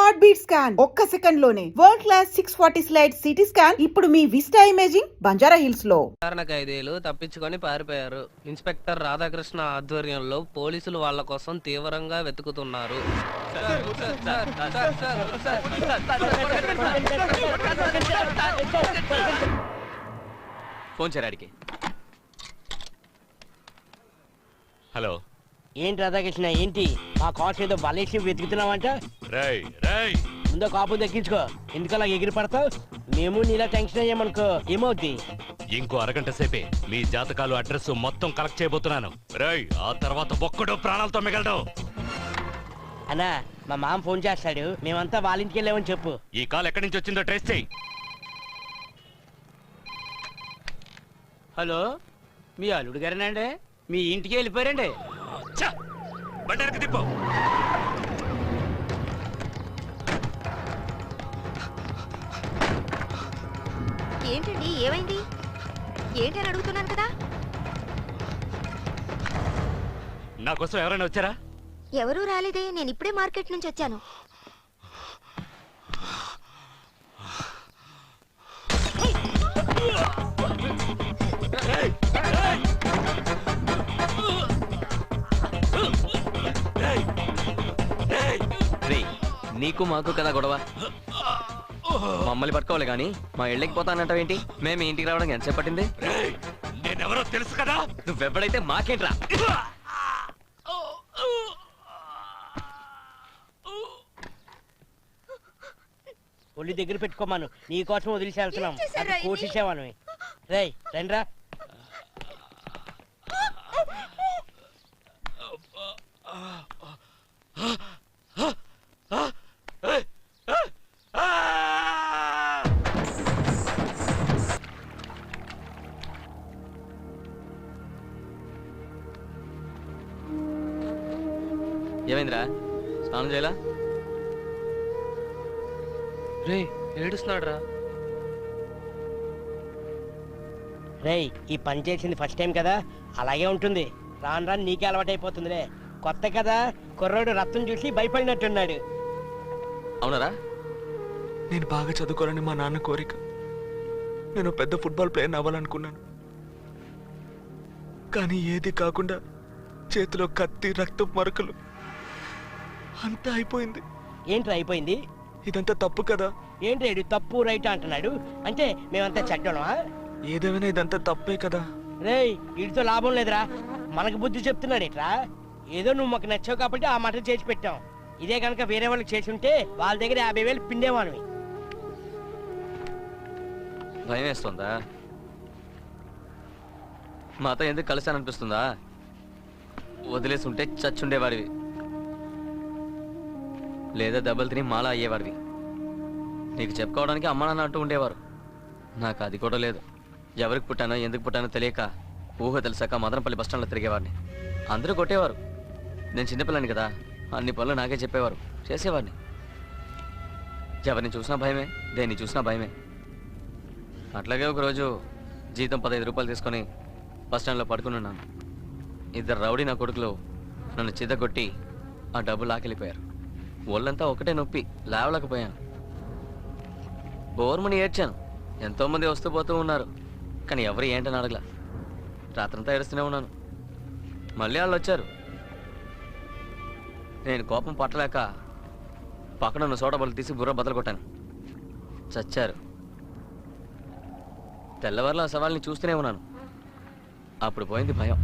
Heart beat scan ఒక్క second లోనే world class 640 slide CT scan ఇప్పుడు మీ విస్టా ఇమేజింగ్ బంజారా హిల్స్ లో. విచారణ ఖైదీలు తప్పించుకొని పారిపోయారు. ఇన్స్పెక్టర్ రాధాకృష్ణ ఆధ్వర్యంలో పోలీసులు వాళ్ళ కోసం తీవ్రంగా వెతుకుతున్నారు. ఫోన్ చేరాడికి. హలో, ఏంటి రాధాకృష్ణ, ఏంటి మా కాస్ట్ ఏదో బలేసి వెతుకుతున్నావంట? రై రై ముందో కాపు దక్కించుకో, ఎందుకలా ఎగిరి పడతావు? మేము నీలా టెన్షన్ అయ్యామనుకో ఏమవుద్ది? ఇంకో అరగంట సేపే మీ జాతకాలు అడ్రస్ మొత్తం కలెక్ట్ చేయబోతున్నాను. రై, ఆ తర్వాత ఒక్కడో ప్రాణాలతో మిగలడు. అన్నా, మా మామ ఫోన్ చేస్తాడు, మేమంతా వాళ్ళ ఇంటికి వెళ్ళామని చెప్పు. ఈ కాల్ ఎక్కడి నుంచి వచ్చిందో ట్రేస్ చేయి. హలో, మీ అల్లుడు గారేనండి? మీ ఇంటికి వెళ్ళిపోయారండి. బండెనక్కి తిప్పు. ఏంటండి, ఏమైంది? ఏంటని అడుగుతున్నాను కదా. నా కోసం ఎవరైనా వచ్చారా? ఎవరూ రాలేదే, నేను ఇప్పుడే మార్కెట్ నుంచి వచ్చాను. నీకు మాకు కదా గొడవ. మమ్మల్ని పట్టుకోవాలి కానీ మా ఇళ్ళకి పోతానంటావేంటి? మేము ఇంటికి రావడానికి ఎంతసేపు పట్టింది? నేనెవరో తెలుసు కదా. నువ్వెవడైతే మాకేంట్రా? ఒళ్ళు దగ్గర పెట్టుకోమాను, నీ కోసం వదిలేసి వెళ్తున్నాం. అది కోసేసావాను. రేయ్ రండ్రా. ఏమైందిరా? స్నానం చేయాలా? రే, ఏడుస్తున్నాడు రా. రేయ్, ఈ పని చేసింది ఫస్ట్ టైం కదా, అలాగే ఉంటుంది. రాను రాను నీకే అలవాటైపోతుందిలే. కొత్త కదా, కుర్రోడు రక్తం చూసి భయపడినట్టున్నాడు. అవునరా? నేను బాగా చదువుకోవాలని మా నాన్న కోరిక. నేను పెద్ద ఫుట్బాల్ ప్లేయర్ అవ్వాలనుకున్నాను. కానీ ఏది కాకుండా చేతిలో కత్తి, రక్తం మరకలు అంతా అయిపోయింది. ఏంట్రా అయిపోయింది? ఇదంతా తప్పు కదా. ఏంటి తప్పు రైట్ అంటున్నాడు? అంటే మేమంతా చెడ్డమా? ఏదేమైనా ఇదంతా తప్పే కదా. రేయ్, వీడితో లాభం లేదురా. మనకు బుద్ధి చెప్తున్నాడు ఇట్రా. ఏదో నువ్వు మాకు నచ్చావు కాబట్టి ఆ మాట చేసి పెట్టాం. ఇదే కనుక వేరే వాళ్ళకి చేసి ఉంటే వాళ్ళ దగ్గర 50,000 పిండేవాను. భయం వేస్తుందా? మాతో ఎందుకు కలిసాననిపిస్తుందా? వదిలేసి ఉంటే చచ్చుండేవాడివి, లేదా దెబ్బలు తిని మాలా అయ్యేవాడివి. నీకు చెప్పుకోవడానికి అమ్మ నాన్న అంటూ ఉండేవారు. నాకు అది కూడా లేదు. ఎవరికి పుట్టానో ఎందుకు పుట్టానో తెలియక ఊహ తెలిసాక మదనపల్లి బస్టాండ్లో తిరిగేవాడిని. అందరూ కొట్టేవారు. నేను చిన్నపిల్లని కదా, అన్ని పనులు నాకే చెప్పేవారు, చేసేవాడిని. ఎవరిని చూసినా భయమే, దేన్ని చూసినా భయమే. అట్లాగే ఒకరోజు జీతం 15 రూపాయలు తీసుకొని బస్టాండ్లో పడుకుని ఉన్నాను. 2 రౌడీ నా కొడుకులు నన్ను చిద్దగొట్టి ఆ డబ్బు లాకెళ్ళిపోయారు. ఒళ్ళంతా ఒకటే నొప్పి, లేవలేకపోయాను. బోర్మని ఏడ్చాను. ఎంతోమంది వస్తూ పోతూ ఉన్నారు, కానీ ఎవరు ఏంటని అడగల. రాత్రంతా ఏడుస్తూనే ఉన్నాను. మళ్ళీ వాళ్ళు వచ్చారు. నేను కోపం పట్టలేక పక్కన ఉన్న సోడా తీసి బుర్ర బద్దలు కొట్టాను. చచ్చారు. తెల్లవారులో ఆ సవాల్ని చూస్తూనే ఉన్నాను. అప్పుడు పోయింది భయం.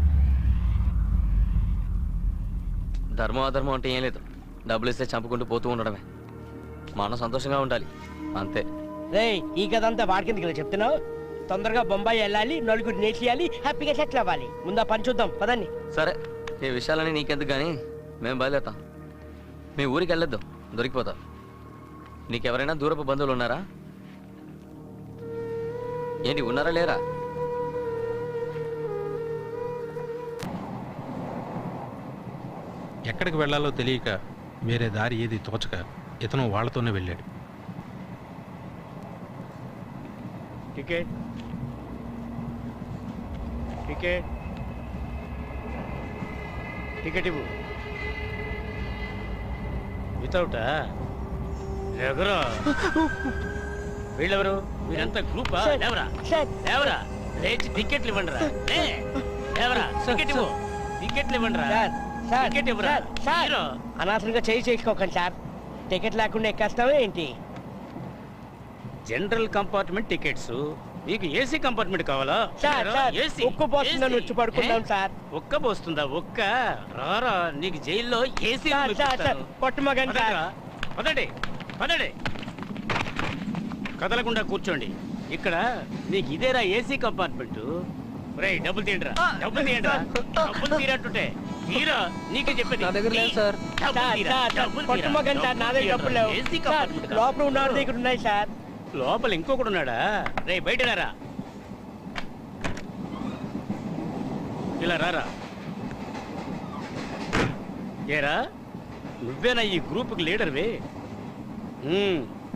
ధర్మం అధర్మం అంటే ఏం లేదు. డబ్బులు ఇస్తే చంపుకుంటూ పోతూ ఉండడమే. మనం సంతోషంగా ఉండాలి, అంతే. రేయ్, ఈ కథ అంతా వాడికిందుకు చెప్తున్నావు? తొందరగా బొంబాయి వెళ్ళాలి, నలుగురు నేర్చేయాలి, హ్యాపీగా సెటిల్ అవ్వాలి. ముందా పని చూద్దాం పదండి. సరే, ఈ విషయాలని నీకెందుకు కానీ మేము బయలుదేరుతాం. మీ ఊరికి వెళ్ళొద్దు, దొరికిపోతావు. నీకెవరైనా దూరపు బంధువులు ఉన్నారా? ఏంటి, ఉన్నారా లేరా? ఎక్కడికి వెళ్లాలో తెలియక వేరే దారి ఏది తోచక ఇతను వాళ్లతోనే వెళ్ళాడు. టికెట్ టికెట్ టికెట్ ఇవ్వు. వితౌటా? ఎవరు వీళ్ళెవరు? వీరంతా గ్రూపా? సార్, లేవరా సార్. లేవరా, లేచి టికెట్లు ఇవ్వండిరా. లే, లేవరా, టికెట్ ఇవ్వు. టికెట్లు ఇవ్వండిరా. సార్, సార్, టికెట్ ఇవ్వరా. Sir, sir. హీరో. అనవసరంగా చేసుకోకండి సార్. టికెట్ లేకుండా ఎక్కేస్తావా ఏంటి? జనరల్ కంపార్ట్మెంట్ టికెట్స్, మీకు ఏసీ కంపార్ట్మెంట్ కావాలా? సార్, సార్, ఏసీ, ఉక్కు పోస్తుందని ఏసీ. వచ్చి పడుకుందాం ఏ? సార్. ఒక్క పోస్తుందా? ఒక్క రారా, నీకు జైల్లో ఏసీ సార్, సార్, సార్, కొట్టమగండి సార్. పదండి పదండి, కదలకుండా కూర్చోండి. ఇక్కడ నీకు ఇదేరా ఏసీ కంపార్ట్మెంట్. రేయ్, డబ్బులు తీయండిరా, డబ్బులు తీయండిరా, డబ్బులు తీరంటుంటే తీరా. నీకే చెప్పేది. నా దగ్గర లేదు సార్. డబ్బులు సార్, తీరా, సార్, సార్, డబ్బులు తీరా, కొట్టమగండి సార్, నా దగ్గర డబ్బులు లేవు. ఏసీ సార్, కంపార్ట్మెంట్ కాదు. లోపల ఉన్న వాళ్ళ దగ్గర ఉన్నాయి సార్. లోపల ఇంకొకడు ఉన్నాడా? రే, బయట రారా, ఇలా రారా. ఏరా, నువ్వేనా ఈ గ్రూప్కి లీడర్వి?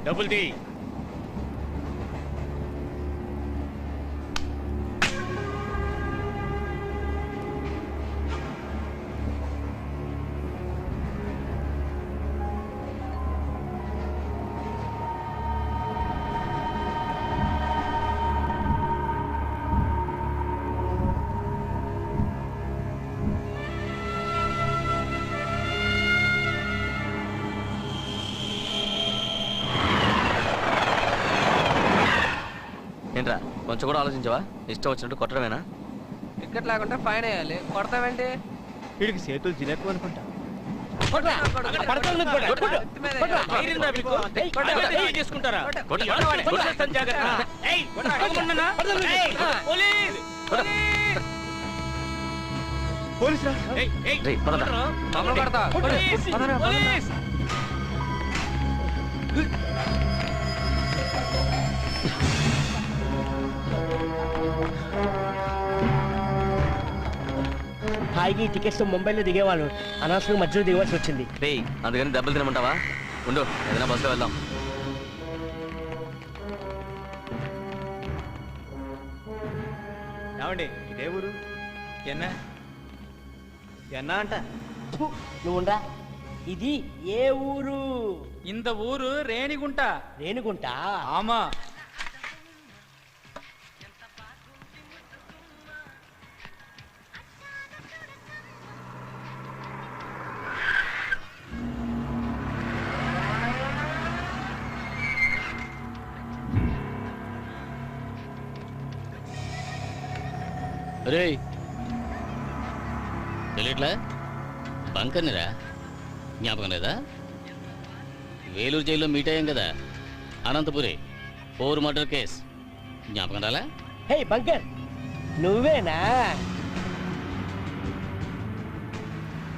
డబ్బులు తీ. ఏంట్రా కొంచెం కూడా ఆలోచించవా? ఇష్టం వచ్చినట్టు కొట్టడమేనా? టికెట్ లేకుంటే ఫైన్ వేయాలి. కొడతావేంటి? వీడికి చేతులు జిలేకు అనుకుంటా. ధైర్యం రా మీకు? అదే చేసుకుంటారా? కొట్టేస్తాను, జాగ్రత్త. ఏయ్, కొట్టమన్నానా? ఏయ్, పోలీస్! పోలీస్ రా. ఏయ్, ఏయ్, రేయ్, పదరా. కొట్టరా? మమ్మల్ని కొడతా. పోలీస్! పదరా, పదరా. పోలీస్! హాయిగా ఈ టికెట్స్ ముంబైలో దిగేవాళ్ళు అనవసరంగా మధ్యలో దిగవలసి వచ్చింది. రేయ్, అందుకని దెబ్బలు తినమంటావా? ఉండు, ఏదైనా బస్సులో వెళ్దాం. ఏమండి, ఇదే ఊరు? ఎన్నా ఎన్నా అంట. నువ్వు ఉండరా. ఇది ఏ ఊరు? ఇంత ఊరు రేణిగుంట. రేణుగుంట. ఆమా. రే, తెలియట్లా? బంకర్నిరా, జ్ఞాపకం లేదా? వేలూరు జైల్లో మీట్ అయ్యాం కదా, అనంతపురి 4 మర్డర్ కేస్, జ్ఞాపకం రాలా? హే బంకర్, నువ్వేనా?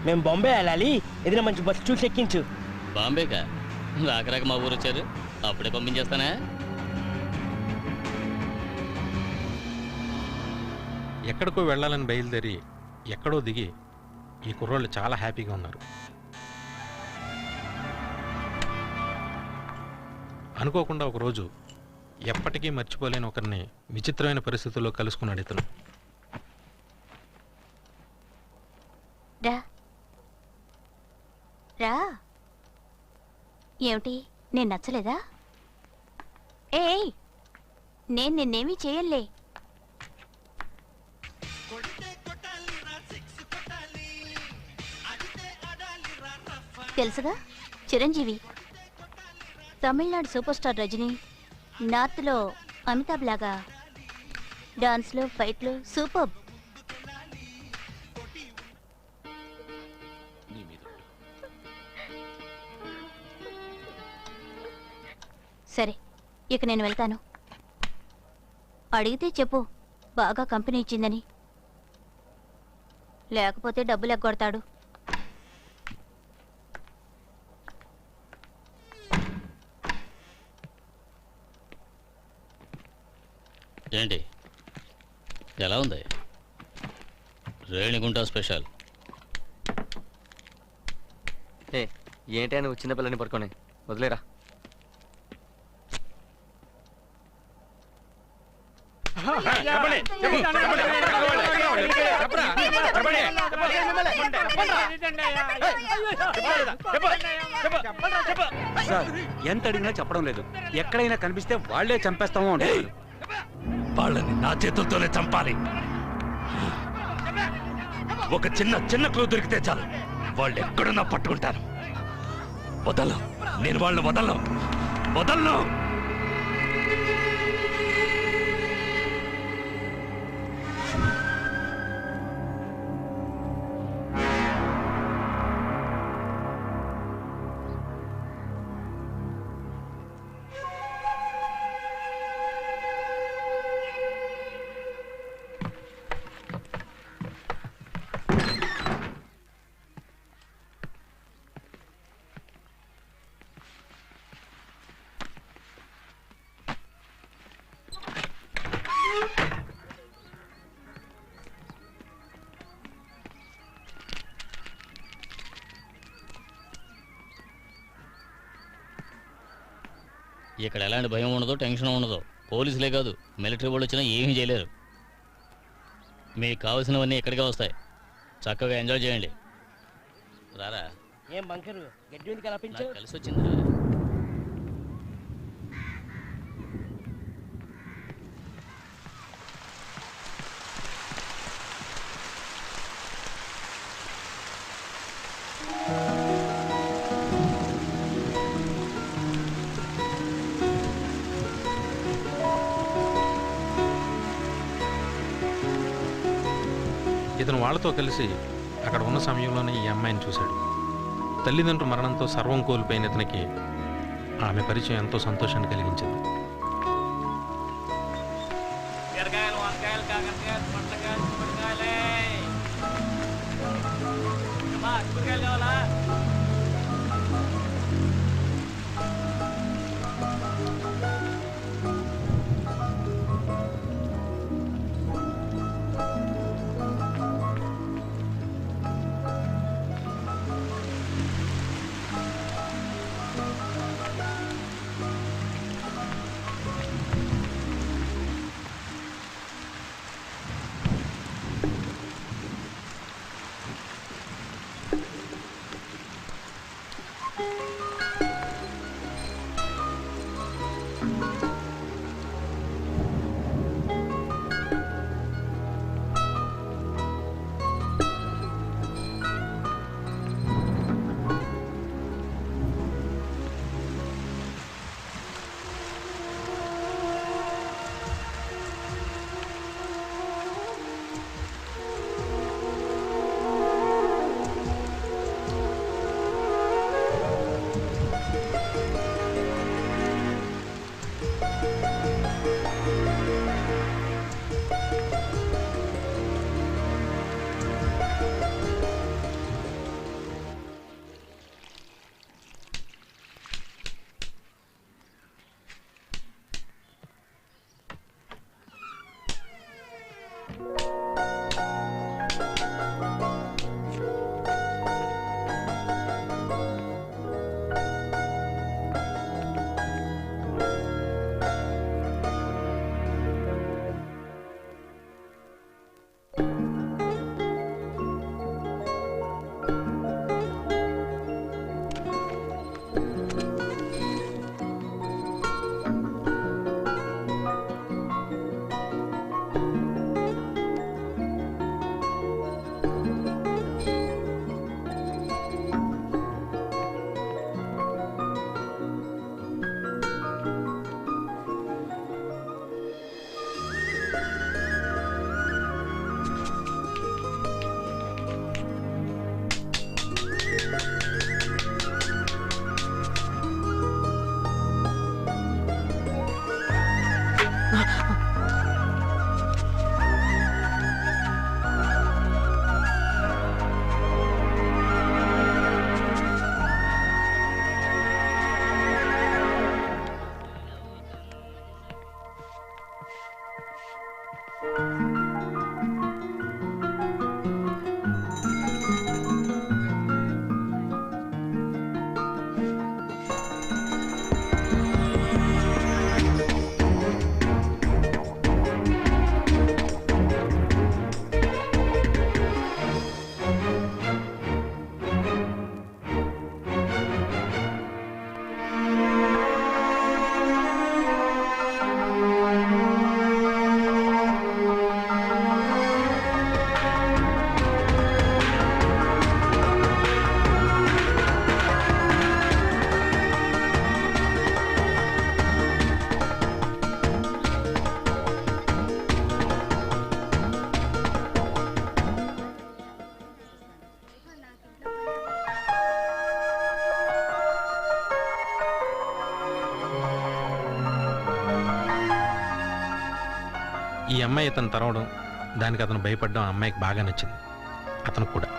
మేము బాంబే వెళ్ళాలి, ఏదైనా మంచి బస్సు చూసి ఎక్కించు. బాంబేకా? రాక మా ఊరు వచ్చారు, అప్పుడే పంపించేస్తానా? ఎక్కడికో వెళ్ళాలని బయలుదేరి ఎక్కడో దిగి ఈ కుర్రోళ్ళు చాలా హ్యాపీగా ఉన్నారు. అనుకోకుండా ఒకరోజు ఎప్పటికీ మర్చిపోలేని ఒకరిని విచిత్రమైన పరిస్థితుల్లో కలుసుకున్నాడు ఇతను. రా రా. ఏమిటి, నేను నచ్చలేదా? ఏయ్, నేను నిన్నేమీ చేయలే. తెలుసుగా, చిరంజీవి, తమిళనాడు సూపర్ స్టార్ రజనీ, నార్త్లో అమితాబ్ లాగా డాన్స్లో ఫైట్లు సూపర్. సరే, ఇక నేను వెళ్తాను. అడిగితే చెప్పు బాగా కంపెనీ ఇచ్చిందని, లేకపోతే డబ్బులు ఎగ్గొడతాడు. ఏంటి, ఎలా ఉంది రేణిగుంట స్పెషల్? ఏ ఏంటి నువ్వు చిన్న పిల్లని పడుకొని వదిలేరా. చెప్పండి, సార్ ఎంత అడిగినా చెప్పడం లేదు. ఎక్కడైనా కనిపిస్తే వాళ్లే చంపేస్తామో అంటారు. వాళ్ళని నా చేతులతోనే చంపాలి. ఒక చిన్న క్లూ దొరికితే చాలు, వాళ్ళు ఎక్కడున్నా పట్టుకుంటాను. వదలను, నేను వాళ్ళని వదలను. ఇక్కడ ఎలాంటి భయం ఉండదు, టెన్షన్ ఉండదు. పోలీసులే కాదు, మిలిటరీ వాళ్ళు వచ్చినా ఏమీ చేయలేరు. మీకు కావాల్సినవన్నీ ఇక్కడికే వస్తాయి. చక్కగా ఎంజాయ్ చేయండి. రారా, ఏం బంకరు గడ్డి ఎందుకు అలా పెంచావు? నాకు కలిసి వచ్చింది. ఇతను వాళ్ళతో కలిసి అక్కడ ఉన్న సమయంలోనే ఈ అమ్మాయిని చూశాడు. తల్లిదండ్రుల మరణంతో సర్వం కోల్పోయిన ఇతనికి ఆమె పరిచయం ఎంతో సంతోషాన్ని కలిగించింది. ఈ అమ్మాయి అతను తరవడం, దానికి అతను భయపడడం ఆ అమ్మాయికి బాగా నచ్చింది. అతను కూడా.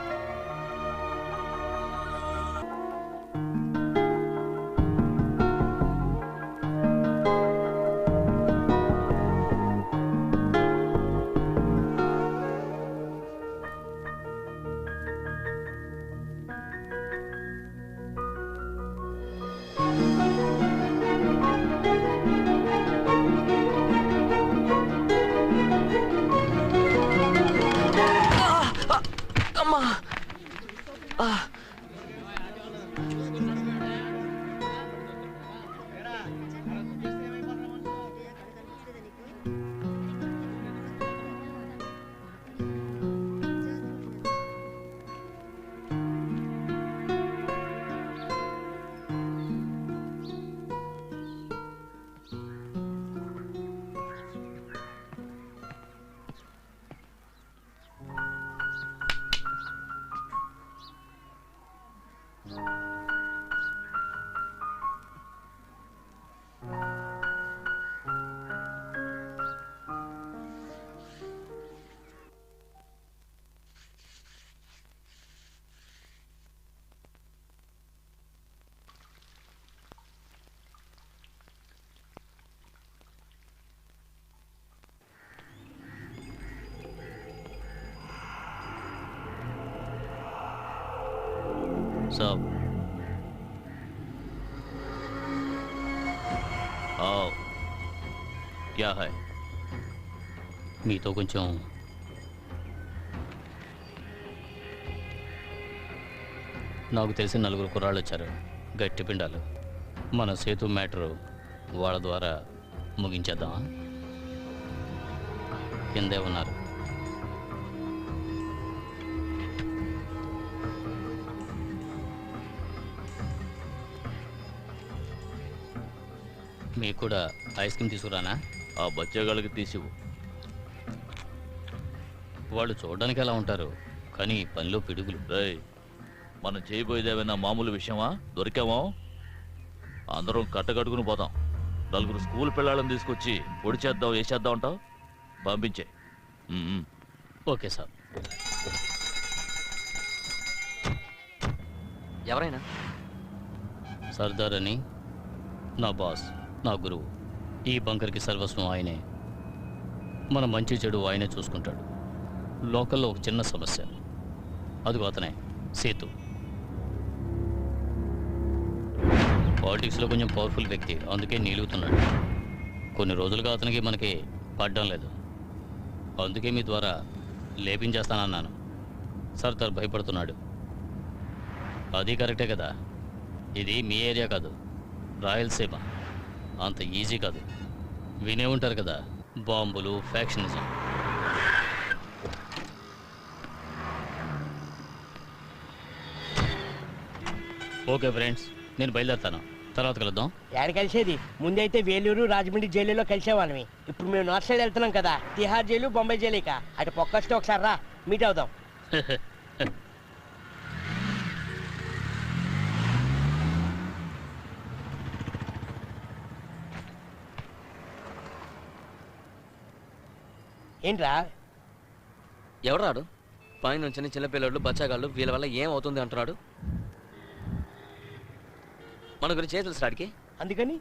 साहब आओ क्या है మీతో కొంచెం నాకు తెలిసిన 4 కుర్రాళ్ళు వచ్చారు, గట్టి పిండాలు. మన సేతు మ్యాటరు వాళ్ళ ద్వారా ముగించేద్దామా? కిందే ఉన్నారు. మీకు కూడా ఐస్ క్రీమ్ తీసుకురానా? ఆ బచ్చగాళ్ళకి తీసివు. వాళ్ళు చూడడానికి ఎలా ఉంటారు, కానీ పనిలో పిడుగులు. రేయ్, మనం చేయబోయేదేమైనా మామూలు విషయమా? దొరికామో అందరం కట్టకట్టుకుని పోతాం. 4 స్కూల్ పిల్లలను తీసుకొచ్చి పొడి చేద్దాం, వేసేద్దాం అంటావు? పంపించే. Okay sir. ఎవరైనా? సర్దార్ అని నా బాస్, నా గురువు. ఈ బంకర్కి సర్వస్వం ఆయనే. మన మంచి చెడు ఆయనే చూసుకుంటాడు. లోకల్లో ఒక చిన్న సమస్య, అదిగో అతనే సేతు. పాలిటిక్స్లో కొంచెం పవర్ఫుల్ వ్యక్తి, అందుకే నిలుగుతున్నాడు. కొన్ని రోజులుగా అతనికి మనకి పడ్డం లేదు, అందుకే మీ ద్వారా లేపించేస్తానన్నాను. సర్దార్ భయపడుతున్నాడు. అది కరెక్టే కదా. ఇది మీ ఏరియా కాదు, రాయలసీమ. అంత ఈజీ కాదు. వినే ఉంటారు కదా, బాంబులు, ఫ్యాక్షనిజం. ఓకే ఫ్రెండ్స్, నేను బయలుదేరుతాను. తర్వాత కలుద్దాం. ఎక్కడ కలిసేది? ముందైతే వేలూరు, రాజమండ్రి జైలులో కలిసేవాళ్ళమి. ఇప్పుడు మేము నార్త్ సైడ్ వెళ్తున్నాం కదా, తిహార్ జైలు, బొంబాయి జైలు. ఇక అటు పొక్కొస్తే ఒకసారి రా, మీట్ అవుదాం. ఏంట్రా? ఎవరాడు? పైన నుంచి చిన్నపిల్లలు, బచ్చాగాళ్ళు, వీళ్ళ వల్ల ఏం అవుతుంది అంటున్నాడు. మన గురించి ఏం తెలుసు ఆడికి? అందుకని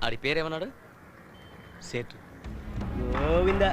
ఆడి పేరేమన్నాడు? సేటు. గోవిందా.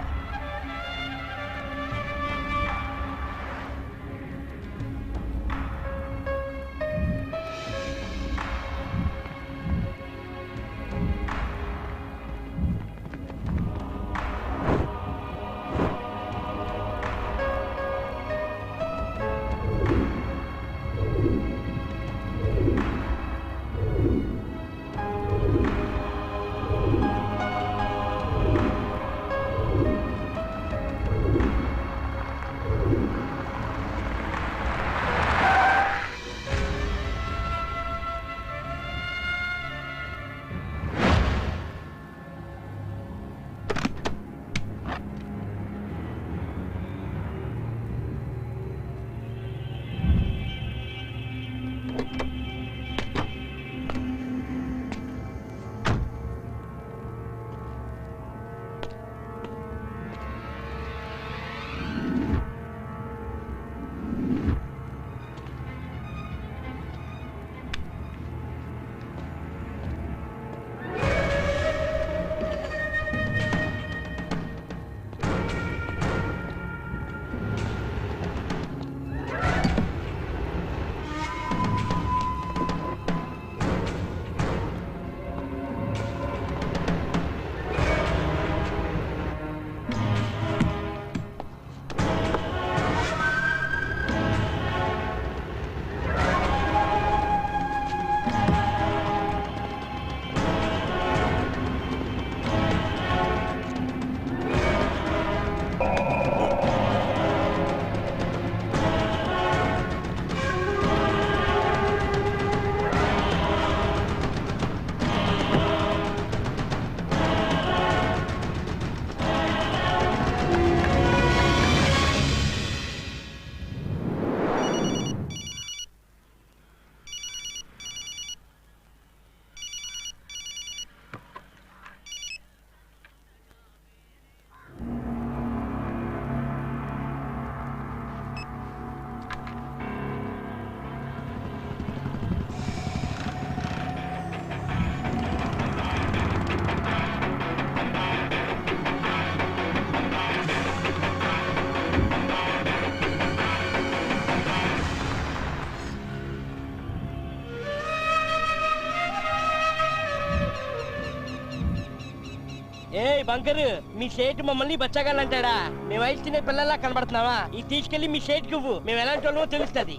ఏయ్ బంకరు, మీ షేట్ మమ్మల్ని బచ్చగాలంటాడా? మేము వయసు చిన్న పిల్లల్లా కనబడుతున్నావా? ఇది తీసుకెళ్లి మీ షేట్ కు మేము ఎలాంటి వాళ్ళమో తెలుస్తుంది.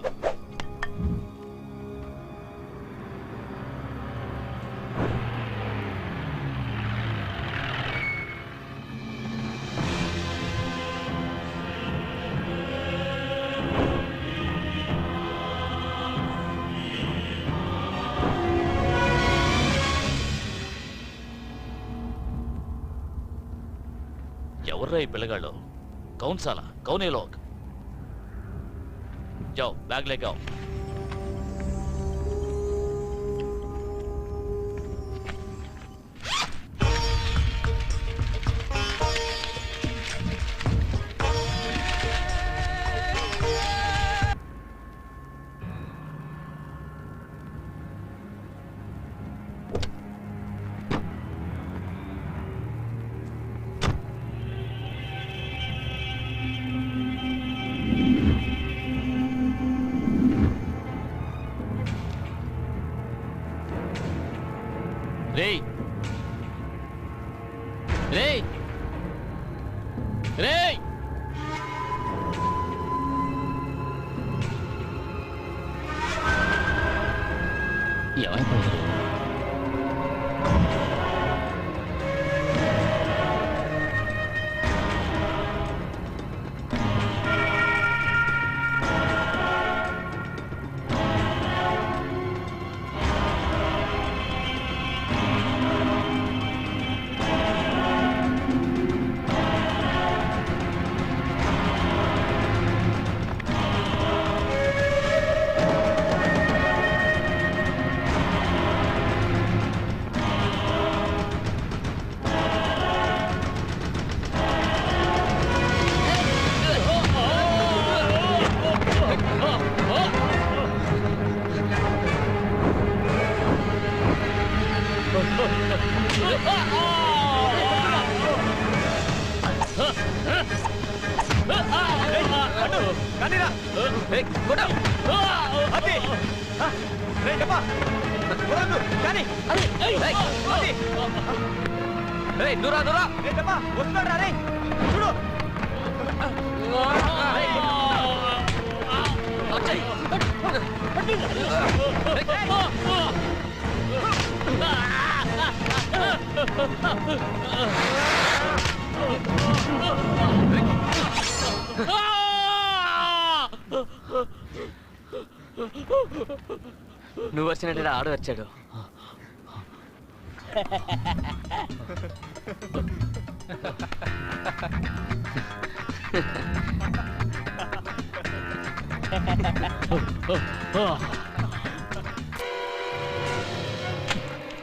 ఎవర్రా ఈ పిల్లగాళ్ళు? कौन साला? कौन ये लोग? जाओ बैग लेके आओ. రేయ్ రేయ్ రేయ్ ఏమైపోయారు? నువ్వు వచ్చినట్టు ఆడు వచ్చాడు. Oh